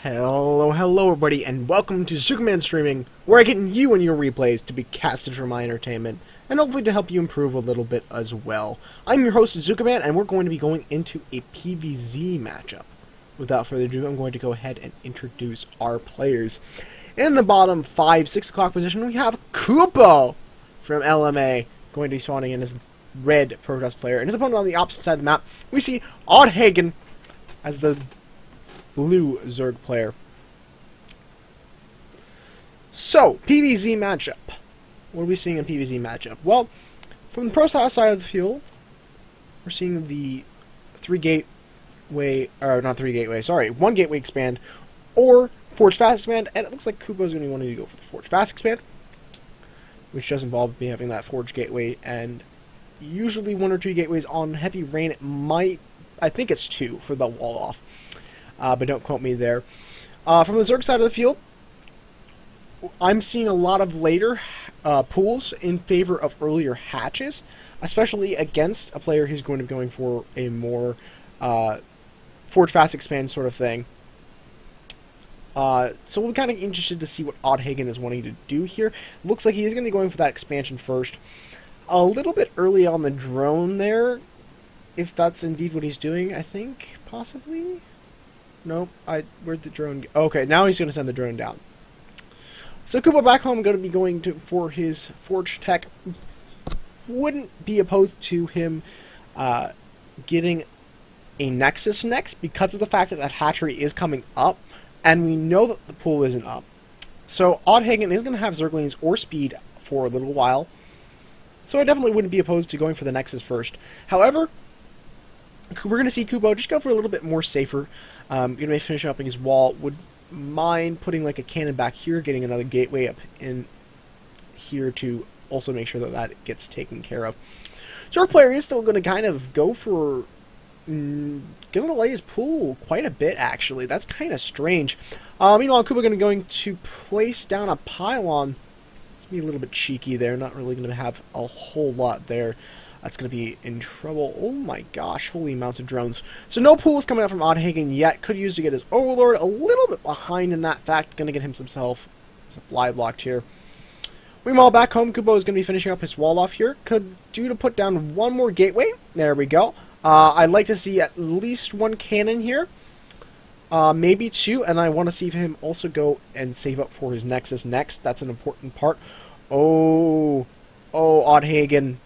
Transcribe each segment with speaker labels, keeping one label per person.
Speaker 1: Hello everybody, and welcome to ZookaMan Streaming, where I get you and your replays to be casted for my entertainment, and hopefully to help you improve a little bit as well. I'm your host, ZookaMan, and we're going to be going into a PvZ matchup. Without further ado, I'm going to go ahead and introduce our players. In the bottom 6 o'clock position, we have Kuupo from LMA, going to be spawning in as the red Protest player, and his opponent on the opposite side of the map, we see OddHagen as the blue Zerg player. So, PvZ matchup. What are we seeing in PvZ matchup? Well, from the pro side of the field, we're seeing the one gateway expand, or Forge Fast expand, and it looks like Kuupo is going to be wanting to go for the Forge Fast expand, which does involve me having that Forge gateway, and usually 1 or 2 gateways on heavy rain. It might, I think it's 2 for the wall off. But don't quote me there. From the Zerg side of the field, I'm seeing a lot of later pools in favor of earlier hatches, especially against a player who's going to be going for a more Forge Fast Expand sort of thing. So we're kind of interested to see what OddHagen is wanting to do here. Looks like he is going to be going for that expansion first. A little bit early on the drone there, if that's indeed what he's doing, I think, possibly? Nope, where'd the drone go? Okay, now he's going to send the drone down. So Kuupo back home going to be going for his Forge Tech. Wouldn't be opposed to him getting a Nexus next because of the fact that hatchery is coming up, and we know that the pool isn't up. So OddHagen is going to have Zerglings or speed for a little while, so I definitely wouldn't be opposed to going for the Nexus first. However, we're going to see Kuupo just go for a little bit more safer. Going to be finishing up his wall. Would mind putting like a cannon back here, getting another gateway up in here to also make sure that that gets taken care of. So our player is still going to kind of go for going to lay his pool quite a bit, actually. That's kind of strange. Meanwhile, Kuupo going to place down a pylon. It's going to be a little bit cheeky there. Not really going to have a whole lot there. That's going to be in trouble. Oh my gosh, holy amounts of drones. So no pool is coming out from OddHagen yet. Could use to get his Overlord a little bit behind in that fact. Going to get himself supply blocked here. Meanwhile, back home, Kuupo is going to be finishing up his wall off here. Could do to put down one more gateway. There we go. I'd like to see at least 1 cannon here. Maybe 2, and I want to see him also go and save up for his Nexus next. That's an important part. Oh, OddHagen.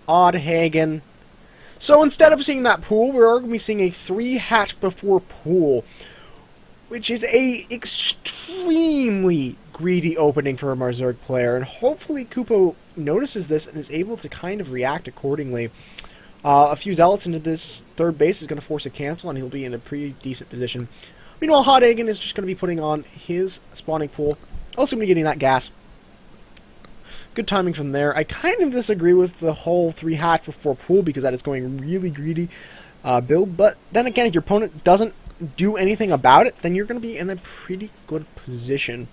Speaker 1: OddHagen. So instead of seeing that pool, we're going to be seeing a 3 hatch before pool, which is a extremely greedy opening for a Zerg player, and hopefully Kuupo notices this and is able to kind of react accordingly. A few zealots into this third base is going to force a cancel, and he'll be in a pretty decent position. Meanwhile, OddHagen is just going to be putting on his spawning pool, also going to be getting that gas. Good timing from there. I kind of disagree with the whole 3 hatch before pool because that is going really greedy build. But then again, if your opponent doesn't do anything about it, then you're going to be in a pretty good position.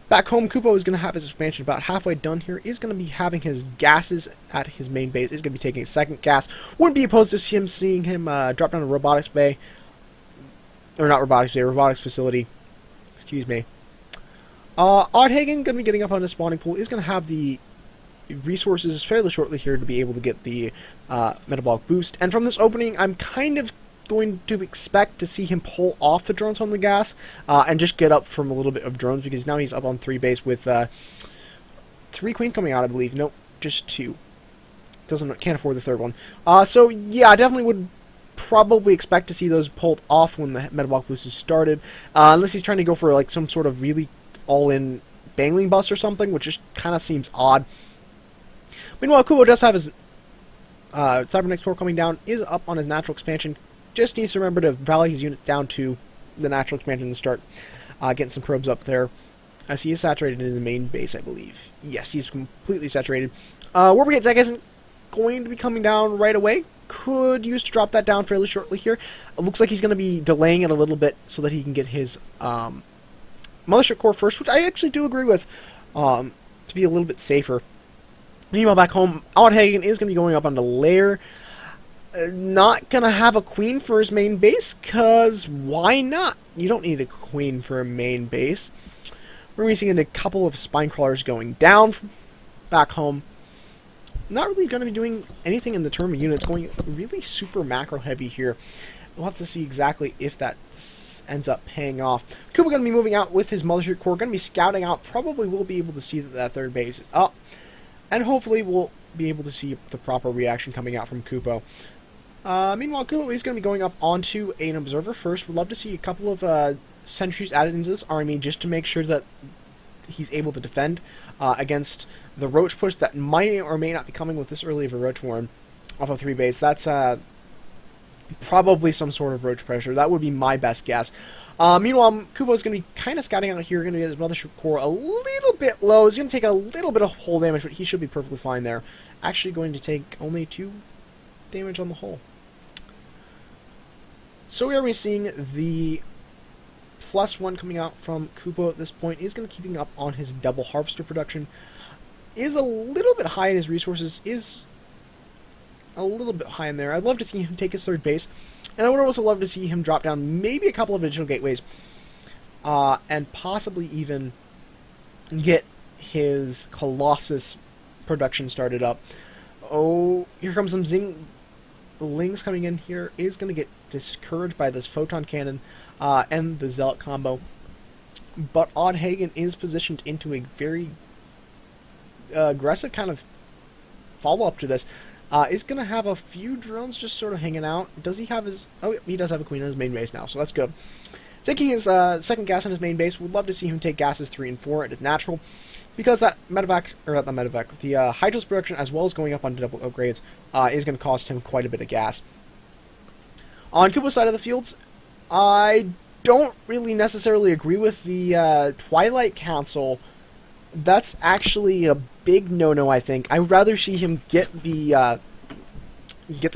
Speaker 1: Back home, Kuupo is going to have his expansion about halfway done here. Is going to be having his gases at his main base. Is going to be taking a second gas. Wouldn't be opposed to seeing him drop down to robotics bay. Or not robotics bay, robotics facility. Excuse me. OddHagen going to be getting up on the spawning pool. Is going to have the resources fairly shortly here to be able to get the metabolic boost. And from this opening, I'm kind of going to expect to see him pull off the drones on the gas and just get up from a little bit of drones because now he's up on 3 base with 3 queens coming out, I believe. Nope, just 2. Can't afford the 3rd one. So yeah, I definitely would probably expect to see those pulled off when the metabolic boost is started, unless he's trying to go for like some sort of really all-in Bangling bust or something, which just kind of seems odd. Meanwhile, Kuupo does have his Cybernex core coming down, is up on his natural expansion. Just needs to remember to rally his unit down to the natural expansion and start getting some probes up there. As he is saturated in his main base, I believe. Yes, he's completely saturated. Warbrigade Zek isn't going to be coming down right away. Could use to drop that down fairly shortly here. It looks like he's going to be delaying it a little bit so that he can get his Mothership core first, which I actually do agree with, to be a little bit safer. Meanwhile, back home, OddHagen is going to be going up on the lair. Not gonna have a queen for his main base, cause why not? You don't need a queen for a main base. We're gonna be seeing a couple of spine crawlers going down back home. Not really gonna be doing anything in the term of units, going really super macro heavy here. We'll have to see exactly if that ends up paying off. Kuupo going to be moving out with his Mothership Corps, going to be scouting out, probably will be able to see that third base is up, and hopefully we'll be able to see the proper reaction coming out from Kuupo. Meanwhile, Kuupo is going to be going up onto an observer first. We'd love to see a couple of sentries added into this army just to make sure that he's able to defend against the roach push that might or may not be coming with this early of a roach warren off of 3 base. That's probably some sort of roach pressure. That would be my best guess. Meanwhile, Kuupo is going to be kind of scouting out here. Going to get his Mothership Corps a little bit low. He's going to take a little bit of hull damage, but he should be perfectly fine there. Actually going to take only 2 damage on the hull. So we are seeing the +1 coming out from Kuupo at this point. He's going to keeping up on his double harvester production. Is a little bit high in his resources. Is a little bit high in there. I'd love to see him take his third base, and I would also love to see him drop down maybe a couple of additional gateways, and possibly even get his Colossus production started up. Oh, here comes some Lings coming in here. Is going to get discouraged by this Photon Cannon and the Zealot combo, but OddHagen is positioned into a very aggressive kind of follow-up to this. Is going to have a few drones just sort of hanging out. Does he have his... Oh, he does have a queen on his main base now, so that's good. Taking his second gas on his main base, we'd love to see him take gases 3 and 4 at his natural, because that medevac, or not the medevac, the Hydros production, as well as going up on double upgrades, is going to cost him quite a bit of gas. On Kuupo's side of the fields, I don't really necessarily agree with the Twilight Council. That's actually a big no-no, I think. I would rather see him get the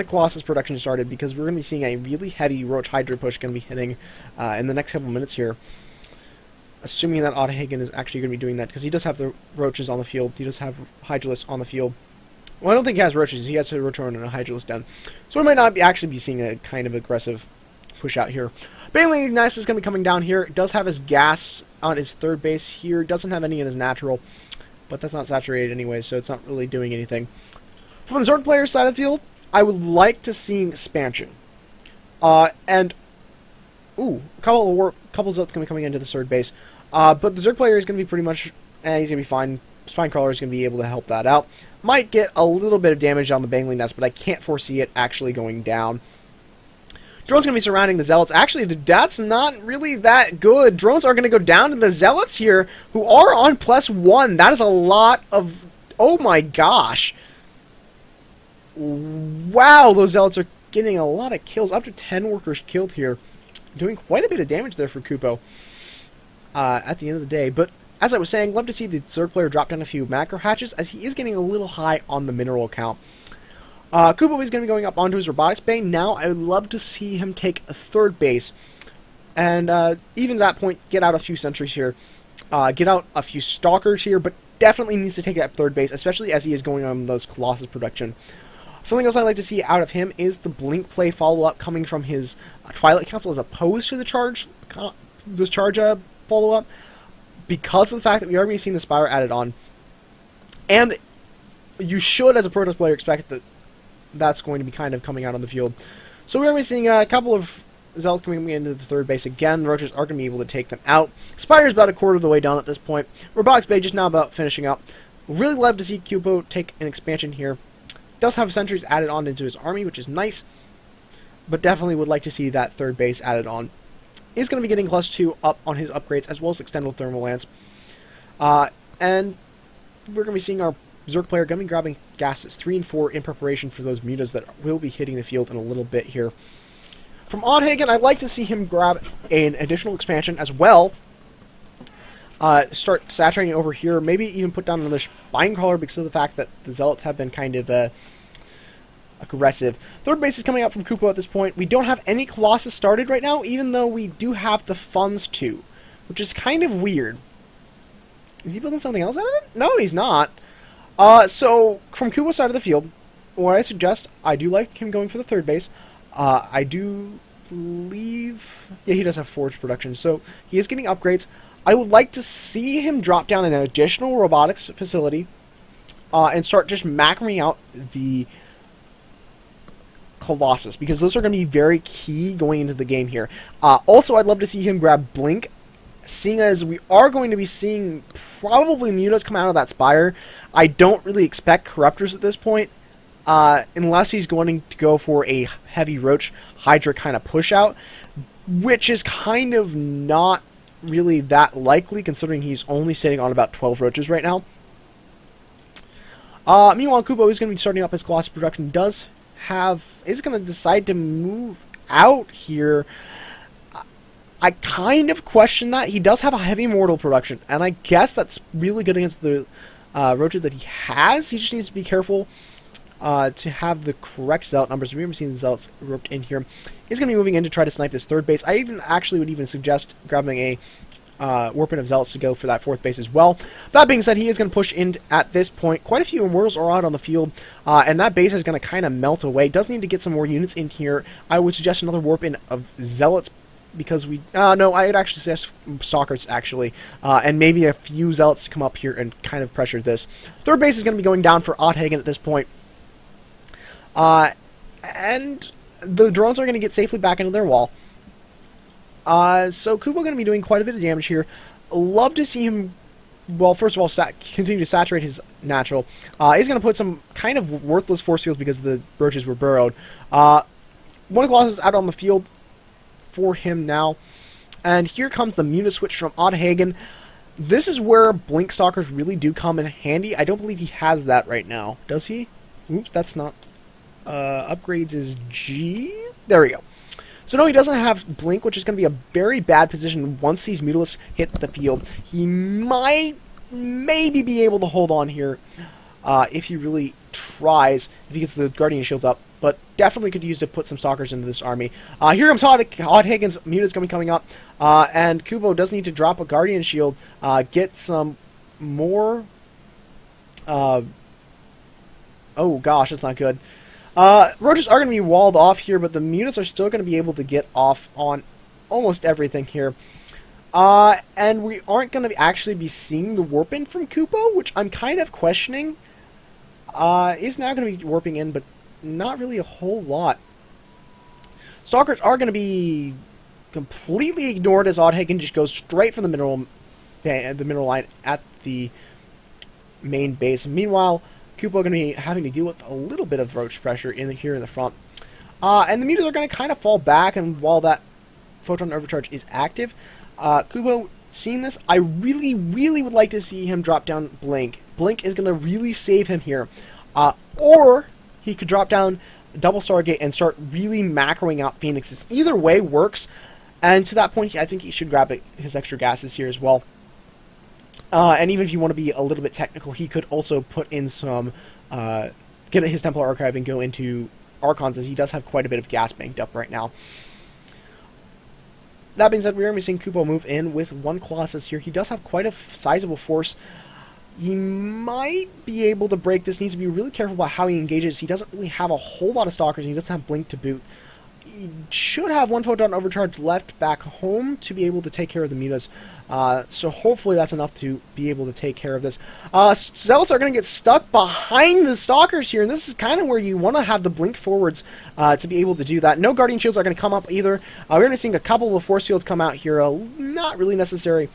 Speaker 1: Colossus production started, because we're going to be seeing a really heavy Roach Hydra push going to be hitting in the next couple minutes here. Assuming that OddHagen is actually going to be doing that, because he does have the Roaches on the field. He does have Hydralisk on the field. Well, I don't think he has Roaches. He has a Rotor and a Hydralisk down. So we might not actually be seeing a kind of aggressive push out here. Bailey Ignitus is going to be coming down here. Does have his gas on his third base here. Doesn't have any in his natural, but that's not saturated anyway, so it's not really doing anything. From the Zord player side of the field, I would like to see expansion. And ooh, a couple of Zergs going to be coming into the third base. But the Zerg player is going to be pretty much, he's going to be fine. Spinecrawler is going to be able to help that out. Might get a little bit of damage on the Bangling Nest, but I can't foresee it actually going down. Drones going to be surrounding the Zealots. Actually, that's not really that good. Drones are going to go down to the Zealots here, who are on +1. That is a lot of... Oh my gosh. Wow, those Zealots are getting a lot of kills. Up to 10 workers killed here. Doing quite a bit of damage there for Kuupo at the end of the day. But as I was saying, love to see the Zerg player drop down a few macro hatches, as he is getting a little high on the mineral count. Kuupo is going to be going up onto his robotics bay. Now I would love to see him take a third base. And even at that point, get out a few sentries here. Get out a few stalkers here, but definitely needs to take that third base, especially as he is going on those Colossus production. Something else I'd like to see out of him is the Blink play follow-up coming from his Twilight Council as opposed to the charge follow-up, because of the fact that we are going to see the Spire added on. And you should, as a Protoss player, expect that that's going to be kind of coming out on the field. So we're going to be seeing a couple of Zealots coming into the third base again. The Roaches are going to be able to take them out. Spire is about a quarter of the way done at this point. Robotics Bay just now about finishing up. Really love to see Kuupo take an expansion here. Does have sentries added on into his army, which is nice, but definitely would like to see that third base added on. Is going to be getting +2 up on his upgrades, as well as extendable thermal lance. And we're going to be seeing our Zerg player going to be grabbing gases 3 and 4 in preparation for those mutas that will be hitting the field in a little bit here. From OddHagen, I'd like to see him grab an additional expansion as well. Start saturating over here, maybe even put down another Spinecrawler because of the fact that the Zealots have been kind of aggressive. Third base is coming out from Kuupo at this point. We don't have any Colossus started right now, even though we do have the funds to, which is kind of weird. Is he building something else out of it? No, he's not. So, from Kuupo's side of the field, what I suggest, I do like him going for the third base. I do believe... Yeah, he does have forge production, so he is getting upgrades. I would like to see him drop down an additional robotics facility and start just macroing out the Colossus, because those are going to be very key going into the game here. Also, I'd love to see him grab Blink, seeing as we are going to be seeing probably Mutas come out of that Spire. I don't really expect Corruptors at this point, unless he's going to go for a heavy Roach Hydra kind of push out, which is kind of not really that likely, considering he's only sitting on about 12 Roaches right now. Meanwhile, Kuupo is going to be starting up his Colossus production. Is going to decide to move out here. I kind of question that. He does have a heavy mortal production, and I guess that's really good against the Roaches that he has. He just needs to be careful to have the correct Zealot numbers. We've seen the Zealots roped in here. He's going to be moving in to try to snipe this third base. I would even suggest grabbing a Warpin of Zealots to go for that fourth base as well. That being said, he is going to push in at this point. Quite a few Immortals are out on the field, and that base is going to kind of melt away. Does need to get some more units in here. I would suggest another Warpin of Zealots, because no, I would actually suggest Stalkers, actually, and maybe a few Zealots to come up here and kind of pressure this. Third base is going to be going down for OddHagen at this point. And the drones are going to get safely back into their wall. So Kuupo going to be doing quite a bit of damage here. Love to see him, well, first of all, continue to saturate his natural. He's going to put some kind of worthless force fields because the Roaches were burrowed. One Colossus out on the field for him now. And here comes the Muta switch from OddHagen. This is where Blink Stalkers really do come in handy. I don't believe he has that right now. Does he? Oops, that's not... upgrades is G? There we go. So no, he doesn't have Blink, which is going to be a very bad position once these Mutalisks hit the field. He might maybe be able to hold on here if he really tries, if he gets the Guardian Shields up, but definitely could use to put some Stalkers into this army. Here comes OddHagen's Muta's going to be coming up, and Kuupo does need to drop a Guardian Shield, get some more... oh gosh, that's not good. Roaches are going to be walled off here, but the Mutas are still going to be able to get off on almost everything here. And we aren't going to actually be seeing the Warpin from Kuupo, which I'm kind of questioning. Is now going to be warping in, but not really a whole lot. Stalkers are going to be completely ignored as OddHagen just goes straight from the mineral line at the main base. Meanwhile, Kuupo going to be having to deal with a little bit of Roach pressure here in the front. And the Mutas are going to kind of fall back, and while that Photon Overcharge is active, Kuupo, seeing this, I really, really would like to see him drop down Blink. Blink is going to really save him here. Or he could drop down Double Stargate and start really macroing out Phoenixes. Either way works, and to that point, I think he should grab his extra gases here as well. And even if you want to be a little bit technical, he could also put in some, get his Templar Archive and go into Archons, as he does have quite a bit of gas banked up right now. That being said, we are seeing Kuupo move in with one Colossus here. He does have quite a sizable force. He might be able to break this. Needs to be really careful about how he engages. He doesn't really have a whole lot of Stalkers, and he doesn't have Blink to boot. He should have one Photon Overcharge left back home to be able to take care of the Mutas. So hopefully that's enough to be able to take care of this. Zealots are going to get stuck behind the Stalkers here, and this is kind of where you want to have the Blink forwards to be able to do that. No Guardian Shields are going to come up either. We're going to be seeing a couple of Force Fields come out here. Not really necessary,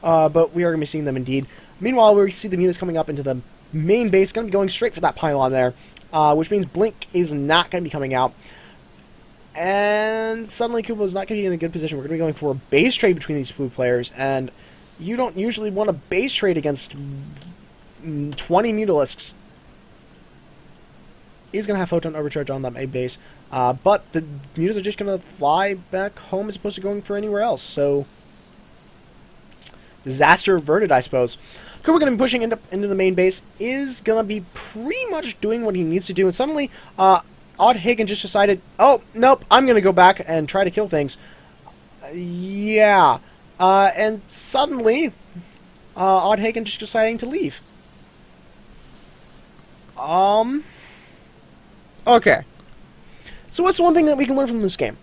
Speaker 1: but we are going to be seeing them indeed. Meanwhile, we see the Mutas coming up into the main base, going to be going straight for that pylon there, which means Blink is not going to be coming out. And suddenly Kuupo is not going to be in a good position. We're going to be going for a base trade between these blue players, and you don't usually want a base trade against 20 Mutalisks. He's going to have Photon Overcharge on that main base, but the Mutas are just going to fly back home as opposed to going for anywhere else, so disaster averted, I suppose. Kuupo going to be pushing into the main base, is going to be pretty much doing what he needs to do, and suddenly OddHagen just decided, oh, nope, I'm going to go back and try to kill things. Yeah. And suddenly, OddHagen just deciding to leave. Okay. So what's one thing that we can learn from this game?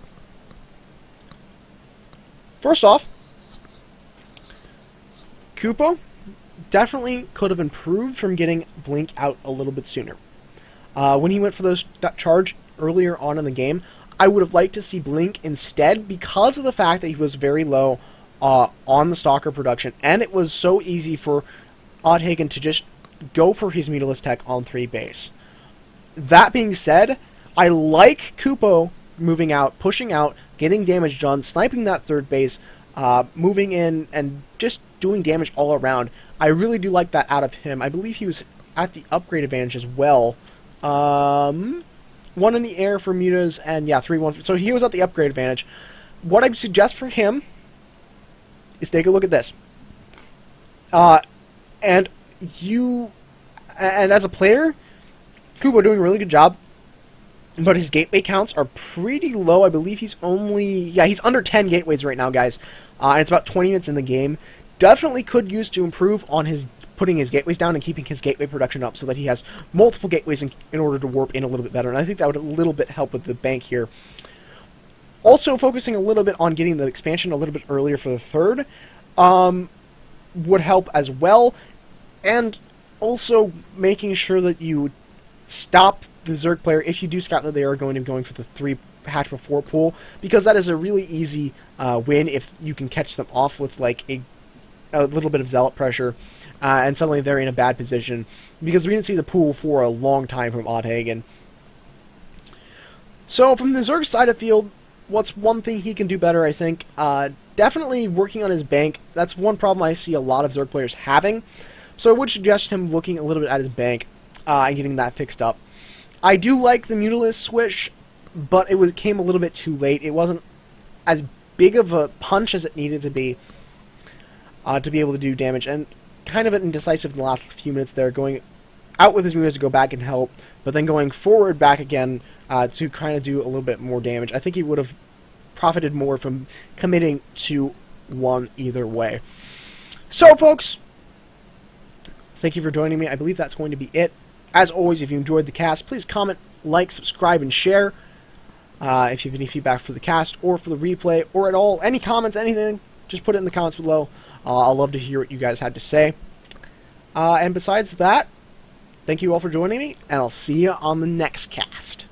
Speaker 1: First off, Kuupo definitely could have improved from getting Blink out a little bit sooner. When he went for that charge earlier on in the game, I would have liked to see Blink instead because of the fact that he was very low on the Stalker production, and it was so easy for OddHagen to just go for his Mutalisk tech on 3 base. That being said, I like Kuupo moving out, pushing out, getting damage done, sniping that 3rd base, moving in, and just doing damage all around. I really do like that out of him. I believe he was at the upgrade advantage as well. 1 in the air for mutas, and yeah, 3-1. So he was at the upgrade advantage. What I suggest for him is take a look at this. And as a player, Kuupo doing a really good job, but his gateway counts are pretty low. I believe he's he's under 10 gateways right now, guys. And it's about 20 minutes in the game. Definitely could use to improve on putting his gateways down and keeping his gateway production up so that he has multiple gateways in order to warp in a little bit better. And I think that would a little bit help with the bank here. Also, focusing a little bit on getting the expansion a little bit earlier for the 3rd would help as well. And also making sure that you stop the Zerg player if you do scout that they are going to be going for the 3 hatch before pool, because that is a really easy win if you can catch them off with like a little bit of zealot pressure, and suddenly they're in a bad position, because we didn't see the pool for a long time from OddHagen. So from the Zerg side of the field, what's one thing he can do better, I think? Definitely working on his bank. That's one problem I see a lot of Zerg players having. So I would suggest him looking a little bit at his bank and getting that fixed up. I do like the Mutalisk switch, but it came a little bit too late. It wasn't as big of a punch as it needed to be able to do damage, and kind of indecisive in the last few minutes there, going out with his Mutalisk to go back and help, but then going forward back again to kind of do a little bit more damage. I think he would have profited more from committing to one either way. So, folks, thank you for joining me. I believe that's going to be it. As always, if you enjoyed the cast, please comment, like, subscribe, and share. If you have any feedback for the cast or for the replay or at all, any comments, anything, just put it in the comments below. I'll love to hear what you guys had to say. And besides that, thank you all for joining me, and I'll see you on the next cast.